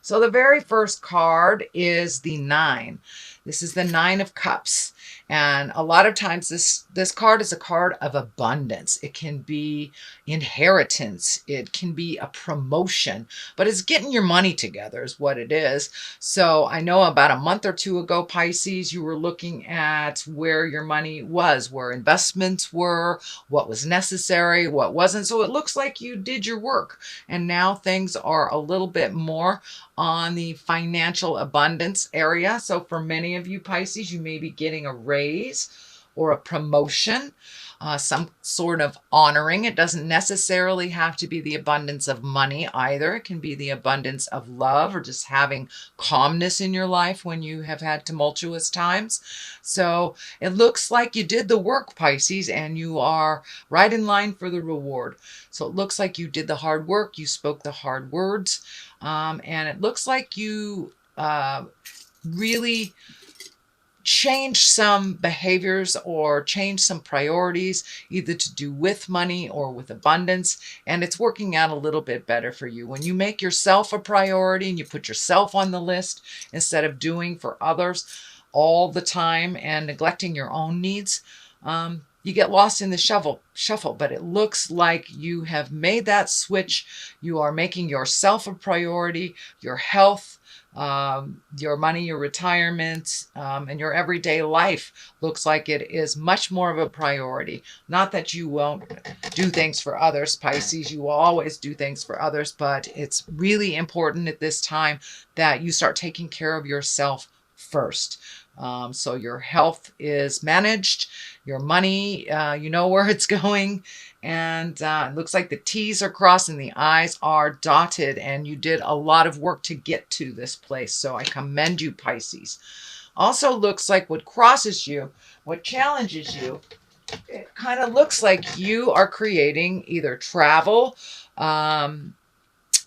So the very first card is the 9. This is the 9 of Cups. And a lot of times this card is a card of abundance. It can be inheritance. It can be a promotion, but it's getting your money together is what it is. So I know about a month or two ago, Pisces, you were looking at where your money was, where investments were, what was necessary, what wasn't. So it looks like you did your work. And now things are a little bit more on the financial abundance area. So for many of you Pisces, you may be getting a raise or a promotion, some sort of honoring. It doesn't necessarily have to be the abundance of money either. It can be the abundance of love or just having calmness in your life when you have had tumultuous times. So it looks like you did the work, Pisces, and you are right in line for the reward. So it looks like you did the hard work. You spoke the hard words. And it looks like you really change some behaviors or change some priorities, either to do with money or with abundance. And it's working out a little bit better for you. When you make yourself a priority and you put yourself on the list instead of doing for others all the time and neglecting your own needs, you get lost in the shuffle, but it looks like you have made that switch. You are making yourself a priority, your health, your money, your retirement, and your everyday life looks like it is much more of a priority. Not that you won't do things for others, Pisces. You will always do things for others, but it's really important at this time that you start taking care of yourself first. So your health is managed, your money, you know where it's going, and it looks like the T's are crossed and the I's are dotted, and you did a lot of work to get to this place. So I commend you, Pisces. Also looks like what crosses you, what challenges you, it kind of looks like you are creating either travel,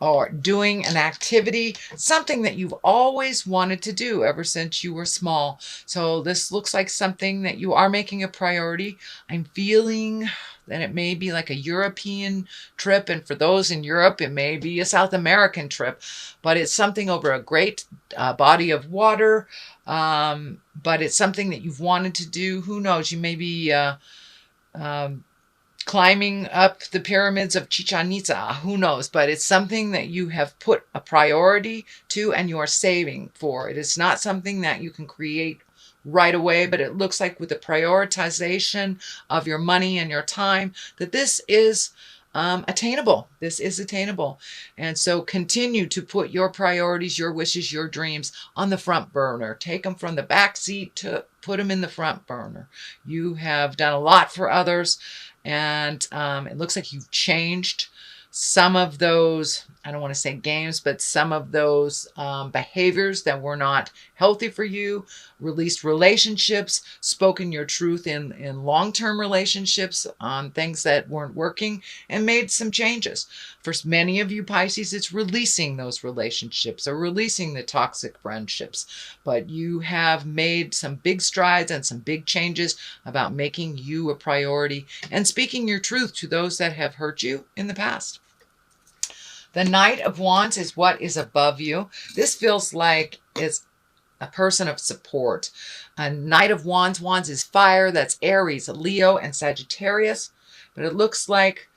or doing an activity, something that you've always wanted to do ever since you were small. So this looks like something that you are making a priority. I'm feeling that it may be like a European trip, and for those in Europe, it may be a South American trip, but it's something over a great body of water, but it's something that you've wanted to do. Who knows? You may be climbing up the pyramids of Chichen Itza, who knows, but it's something that you have put a priority to and you are saving for. It is not something that you can create right away, but it looks like with the prioritization of your money and your time that this is attainable. This is attainable. And so continue to put your priorities, your wishes, your dreams on the front burner. Take them from the back seat to put them in the front burner. You have done a lot for others, and it looks like you've changed some of those, I don't want to say games, but some of those behaviors that were not healthy for you, released relationships, spoken your truth in long-term relationships on things that weren't working, and made some changes. For many of you Pisces, it's releasing those relationships or releasing the toxic friendships. But you have made some big strides and some big changes about making you a priority and speaking your truth to those that have hurt you in the past. The Knight of Wands is what is above you. This feels like it's a person of support. A Knight of Wands, Wands is fire. That's Aries, Leo, and Sagittarius. But it looks like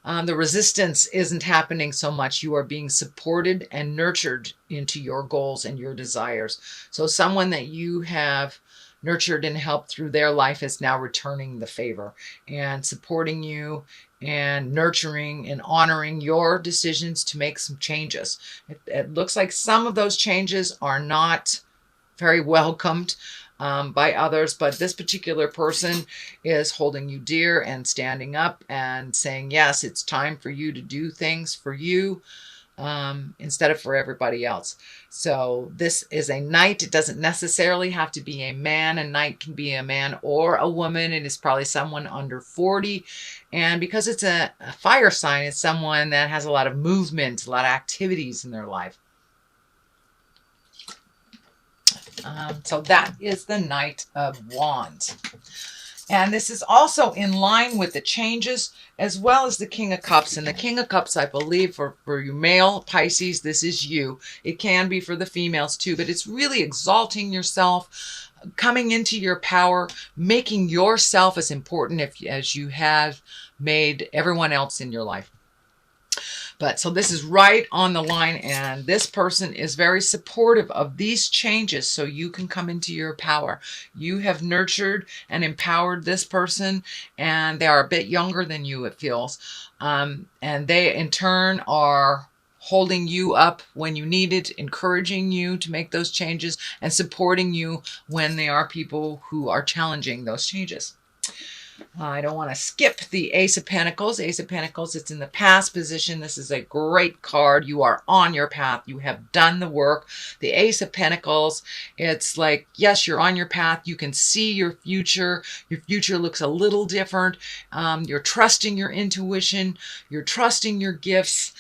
the resistance isn't happening so much. You are being supported and nurtured into your goals and your desires. So someone that you have nurtured and helped through their life is now returning the favor and supporting you and nurturing and honoring your decisions to make some changes. It looks like some of those changes are not very welcomed by others, but this particular person is holding you dear and standing up and saying, yes, it's time for you to do things for you instead of for everybody else. So this is a knight. It doesn't necessarily have to be a man. A knight can be a man or a woman. It is probably someone under 40. And because it's a fire sign, it's someone that has a lot of movement, a lot of activities in their life. So that is the Knight of Wands. And this is also in line with the changes as well as the King of Cups. And the King of Cups, I believe, for you male Pisces, this is you. It can be for the females too, but it's really exalting yourself, coming into your power, making yourself as important as you have made everyone else in your life. But so this is right on the line, and this person is very supportive of these changes so you can come into your power. You have nurtured and empowered this person, and they are a bit younger than you, it feels. And they, in turn, are holding you up when you need it, encouraging you to make those changes, and supporting you when they are people who are challenging those changes. I don't want to skip the Ace of Pentacles. Ace of Pentacles, it's in the past position. This is a great card. You are on your path. You have done the work. The Ace of Pentacles, it's like, yes, you're on your path. You can see your future. Your future looks a little different. You're trusting your intuition. You're trusting your gifts.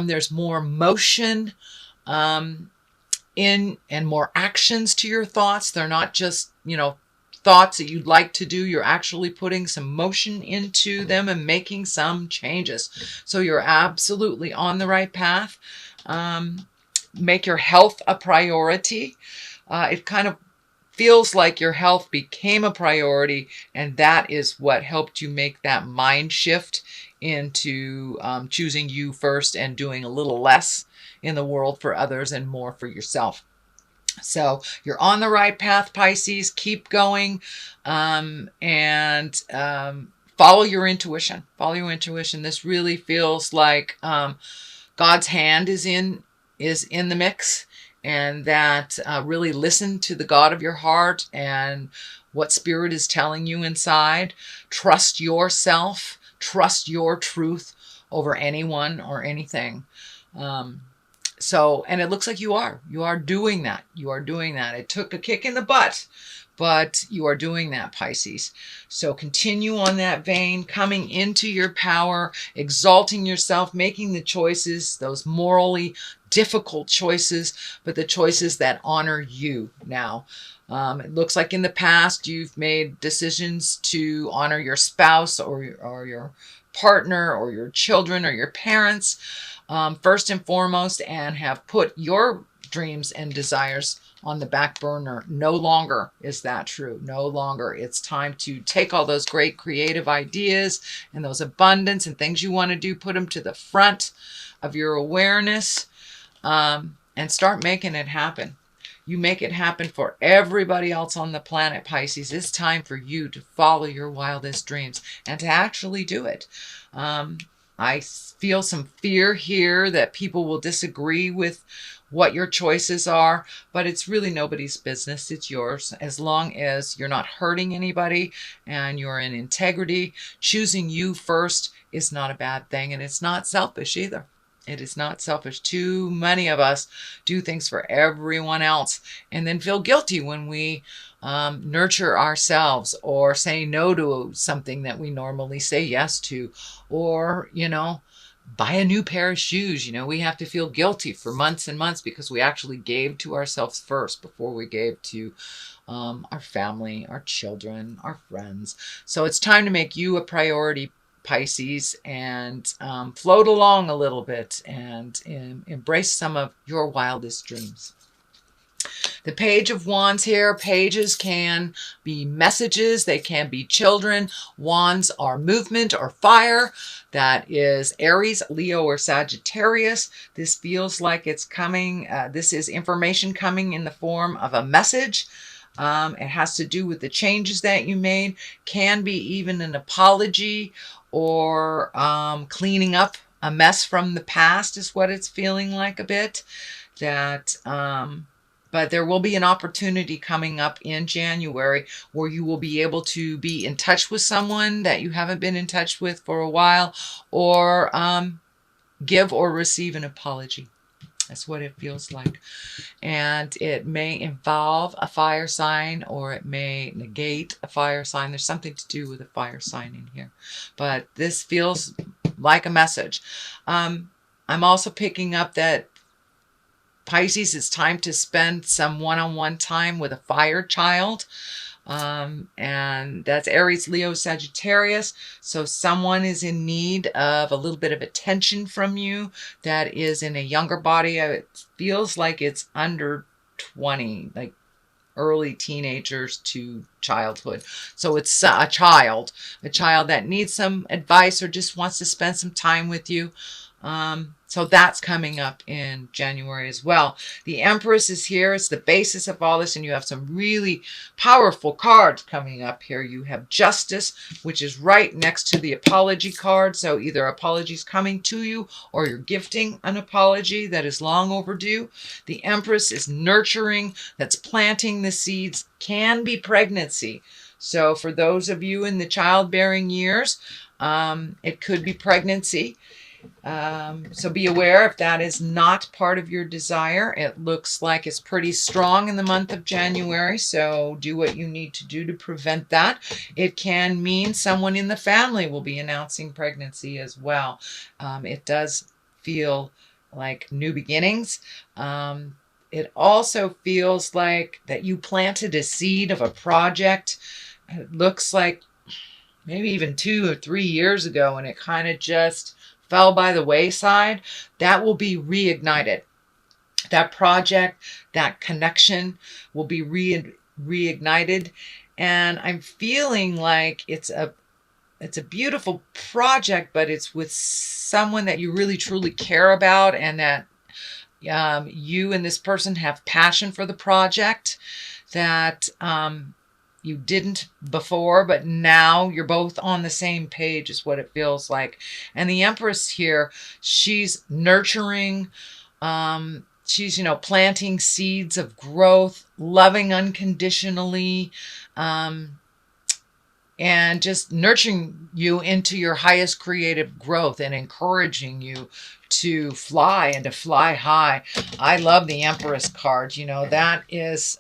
There's more motion in and more actions to your thoughts. They're not just, thoughts that you'd like to do. You're actually putting some motion into them and making some changes. So you're absolutely on the right path. Make your health a priority. It kind of feels like your health became a priority, and that is what helped you make that mind shift into choosing you first and doing a little less in the world for others and more for yourself. So you're on the right path, Pisces. Keep going, and follow your intuition. Follow your intuition. This really feels like God's hand is in the mix, and that really listen to the God of your heart and what Spirit is telling you inside. Trust yourself. Trust your truth over anyone or anything. And it looks like you are doing that. You are doing that. It took a kick in the butt, but you are doing that, Pisces. So continue on that vein, coming into your power, exalting yourself, making the choices, those morally difficult choices, but the choices that honor you now. It looks like in the past you've made decisions to honor your spouse or your partner or your children or your parents. First and foremost, and have put your dreams and desires on the back burner. No longer is that true. No longer. It's time to take all those great creative ideas and those abundance and things you want to do, put them to the front of your awareness, and start making it happen. You make it happen for everybody else on the planet, Pisces. It's time for you to follow your wildest dreams and to actually do it. I feel some fear here that people will disagree with what your choices are, but it's really nobody's business. It's yours. As long as you're not hurting anybody and you're in integrity, choosing you first is not a bad thing, and it's not selfish either. It is not selfish. Too many of us do things for everyone else and then feel guilty when we nurture ourselves or say no to something that we normally say yes to, or, buy a new pair of shoes. We have to feel guilty for months and months because we actually gave to ourselves first before we gave to our family, our children, our friends. So it's time to make you a priority, Pisces, and float along a little bit and embrace some of your wildest dreams. The Page of Wands here. Pages can be messages. They can be children. Wands are movement or fire. That is Aries, Leo, or Sagittarius. This feels like it's coming. This is information coming in the form of a message. It has to do with the changes that you made. Can be even an apology or cleaning up a mess from the past is what it's feeling like a bit. But there will be an opportunity coming up in January where you will be able to be in touch with someone that you haven't been in touch with for a while, or give or receive an apology. That's what it feels like. And it may involve a fire sign, or it may negate a fire sign. There's something to do with a fire sign in here. But this feels like a message. I'm also picking up that Pisces, it's time to spend some one-on-one time with a fire child. And that's Aries, Leo, Sagittarius. So someone is in need of a little bit of attention from you that is in a younger body. It feels like it's under 20, like early teenagers to childhood. So it's a child that needs some advice or just wants to spend some time with you. So that's coming up in January as well. The Empress is here. It's the basis of all this, and you have some really powerful cards coming up here. You have Justice, which is right next to the apology card. So either apologies coming to you or you're gifting an apology that is long overdue. The Empress is nurturing, that's planting the seeds, can be pregnancy. So for those of you in the childbearing years, it could be pregnancy. So be aware if that is not part of your desire. It looks like it's pretty strong in the month of January, so do what you need to do to prevent that. It can mean someone in the family will be announcing pregnancy as well. It does feel like new beginnings. It also feels like that you planted a seed of a project. It looks like maybe even 2 or 3 years ago, and it kind of just fell by the wayside. That will be reignited. That project, that connection will be reignited. And I'm feeling like it's a beautiful project, but it's with someone that you really truly care about, and that you and this person have passion for the project that you didn't before, but now you're both on the same page is what it feels like. And the Empress here, she's nurturing, she's, planting seeds of growth, loving unconditionally, and just nurturing you into your highest creative growth and encouraging you to fly and to fly high. I love the Empress card. That is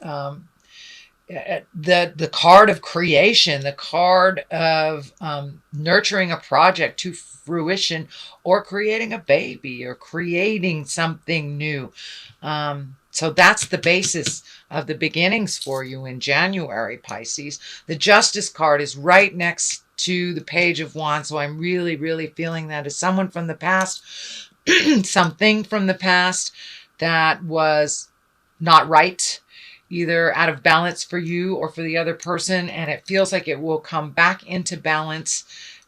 the card of creation, the card of nurturing a project to fruition, or creating a baby, or creating something new. So that's the basis of the beginnings for you in January, Pisces. The Justice card is right next to the Page of Wands. So I'm really, really feeling that as someone from the past, something from the past that was not right, either out of balance for you or for the other person, and it feels like it will come back into balance,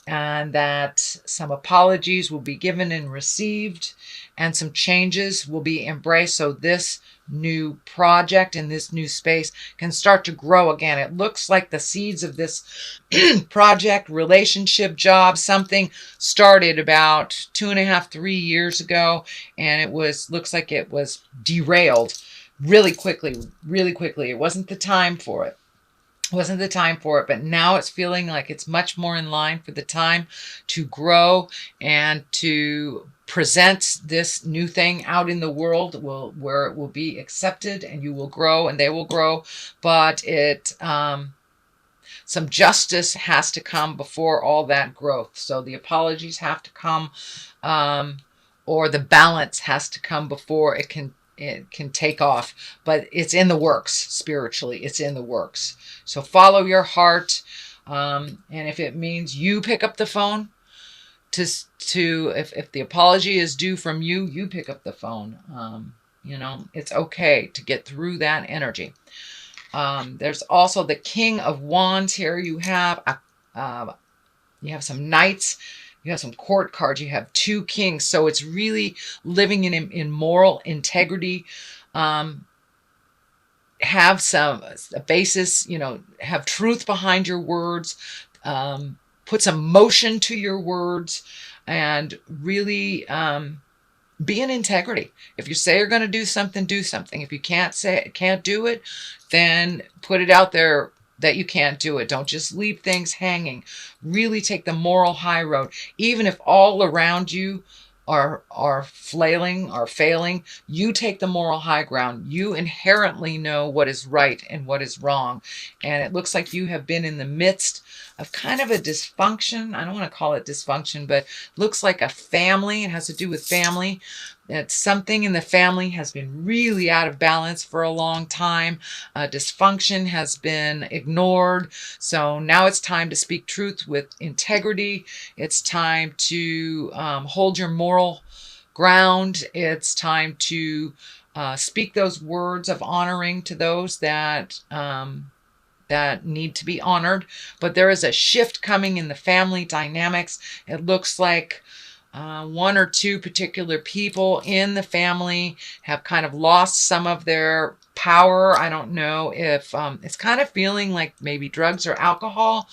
and that some apologies will be given and received, and some changes will be embraced, so this new project in this new space can start to grow again. It looks like the seeds of this project, relationship, job, something started about 2.5, 3 years ago, and looks like it was derailed really quickly. It wasn't the time for it. But now it's feeling like it's much more in line for the time to grow and to present this new thing out in the world, where it will be accepted, and you will grow and they will grow. But some justice has to come before all that growth. So the apologies have to come, or the balance has to come before it can take off. But it's in the works. Spiritually, it's in the works. So follow your heart, and if it means you pick up the phone if the apology is due from you, you pick up the phone. It's okay to get through that energy. There's also the King of Wands here. You have some knights. You have some court cards. You have 2 kings. So it's really living in moral integrity. Have a basis, have truth behind your words. Put some motion to your words, and really be in integrity. If you say you're going to do something, do something. If you can't do it, then put it out there that you can't do it. Don't just leave things hanging. Really take the moral high road. Even if all around you are failing, you take the moral high ground. You inherently know what is right and what is wrong. And it looks like you have been in the midst of kind of a dysfunction. I don't want to call it dysfunction, but looks like a family. It has to do with family. that something in the family has been really out of balance for a long time. Dysfunction has been ignored. So now it's time to speak truth with integrity. It's time to hold your moral ground. It's time to speak those words of honoring to those that need to be honored. But there is a shift coming in the family dynamics. It looks like one or two particular people in the family have kind of lost some of their power. I don't know if it's kind of feeling like maybe drugs or alcohol,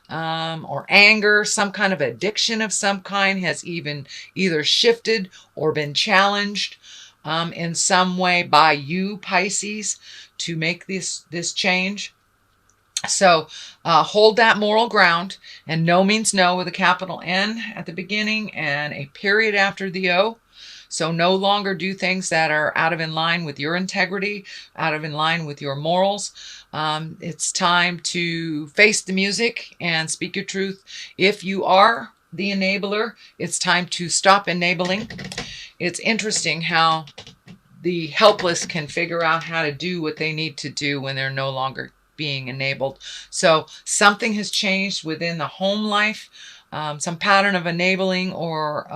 or anger, some kind of addiction of some kind has even either shifted or been challenged in some way by you, Pisces, to make this change. So hold that moral ground, and no means no with a capital N at the beginning and a period after the O. So no longer do things that are out of in line with your integrity, out of in line with your morals. It's time to face the music and speak your truth. If you are the enabler, it's time to stop enabling. It's interesting how the helpless can figure out how to do what they need to do when they're no longer being enabled. So something has changed within the home life. Some pattern of enabling or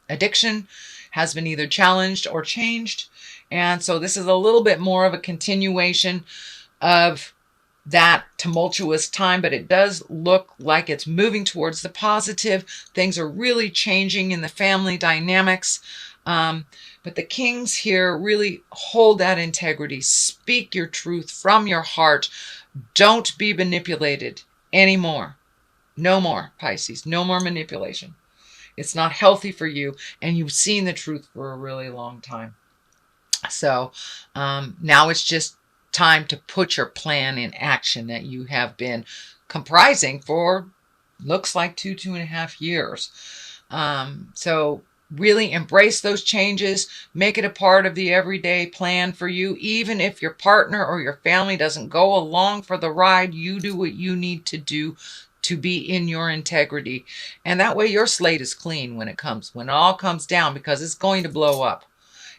addiction has been either challenged or changed. And so this is a little bit more of a continuation of that tumultuous time, but it does look like it's moving towards the positive. Things are really changing in the family dynamics. But the kings here really hold that integrity. Speak your truth from your heart. Don't be manipulated anymore. No more, Pisces. No more manipulation. It's not healthy for you, and you've seen the truth for a really long time. So now it's just time to put your plan in action that you have been comprising for, looks like 2.5 years. So really embrace those changes. Make it a part of the everyday plan for you. Even if your partner or your family doesn't go along for the ride, you do what you need to do to be in your integrity. And that way your slate is clean when it all comes down, because it's going to blow up.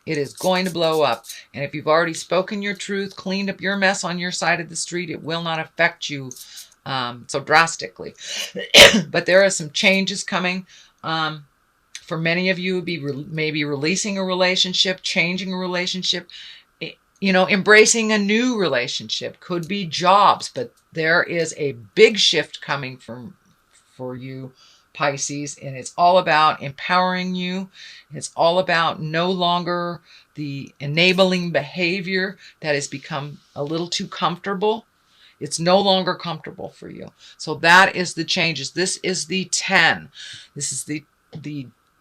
It is going to blow up. And if you've already spoken your truth, cleaned up your mess on your side of the street, it will not affect you so drastically. But there are some changes coming. For many of you, it would be maybe releasing a relationship, changing a relationship, embracing a new relationship. Could be jobs, but there is a big shift coming for you, Pisces, and it's all about empowering you. It's all about no longer the enabling behavior that has become a little too comfortable. It's no longer comfortable for you. So that is the changes. This is the 10. This is the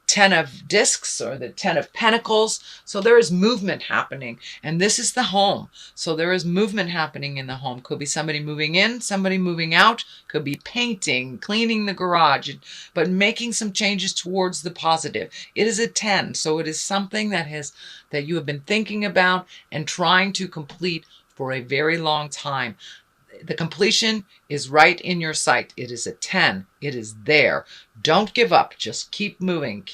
10 of discs, or the 10 of pentacles. So there is movement happening, and this is the home. So there is movement happening in the home. Could be somebody moving in, somebody moving out, could be painting, cleaning the garage, but making some changes towards the positive. It is a 10. So it is something that you have been thinking about and trying to complete for a very long time. The completion is right in your sight. It is a 10. It is there. Don't give up. Just keep moving,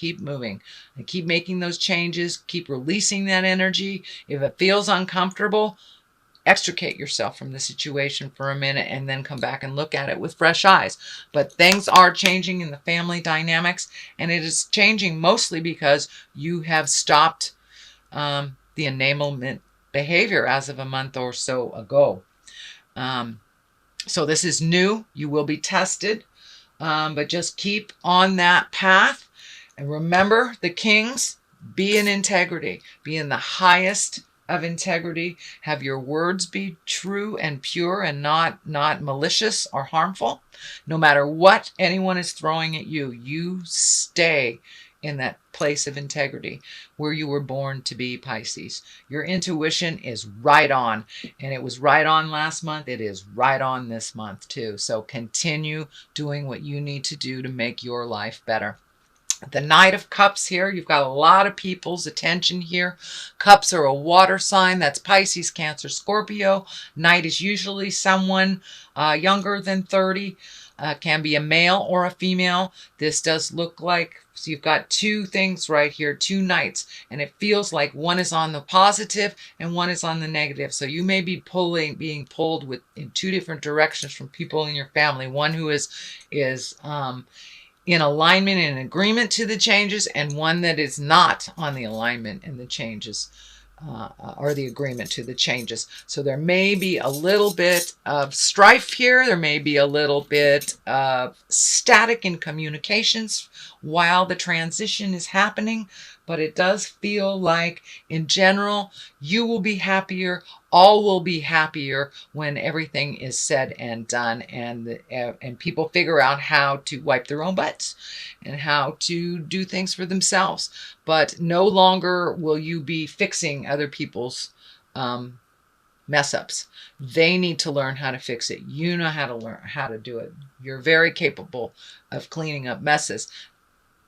and keep making those changes. Keep releasing that energy. If it feels uncomfortable, extricate yourself from the situation for a minute and then come back and look at it with fresh eyes. But things are changing in the family dynamics, and it is changing mostly because you have stopped the enablement behavior as of a month or so ago. So this is new. You will be tested, but just keep on that path. And remember, the kings, be in integrity. Be in the highest of integrity. Have your words be true and pure and not malicious or harmful. No matter what anyone is throwing at you, you stay in that place of integrity where you were born to be, Pisces. Your intuition is right on, and it was right on last month. It is right on this month too. So continue doing what you need to do to make your life better. The Knight of Cups here, you've got a lot of people's attention here. Cups are a water sign. That's Pisces, Cancer, Scorpio. Knight is usually someone younger than 30. Can be a male or a female. This does look like, so you've got two things right here, two knights, and it feels like one is on the positive and one is on the negative. So you may be being pulled in two different directions from people in your family. One who is in alignment and agreement to the changes, and one that is not on the alignment and the changes or the agreement to the changes. So there may be a little bit of strife here. There may be a little bit of static in communications while the transition is happening, but it does feel like in general you will be happier, all will be happier when everything is said and done, and people figure out how to wipe their own butts and how to do things for themselves. But no longer will you be fixing other people's mess ups. They need to learn how to fix it. You know how to learn how to do it. You're very capable of cleaning up messes,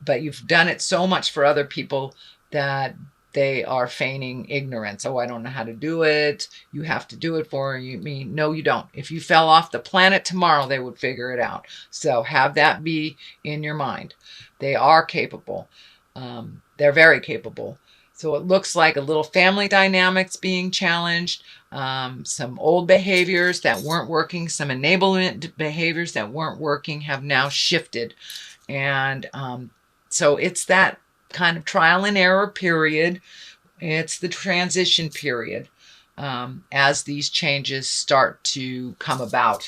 but you've done it so much for other people that they are feigning ignorance. Oh, I don't know how to do it. You have to do it for me. No, you don't. If you fell off the planet tomorrow, they would figure it out. So have that be in your mind. They are capable. They're very capable. So it looks like a little family dynamics being challenged, some old behaviors that weren't working, some enablement behaviors that weren't working have now shifted. And so it's that kind of trial and error period. It's the transition period as these changes start to come about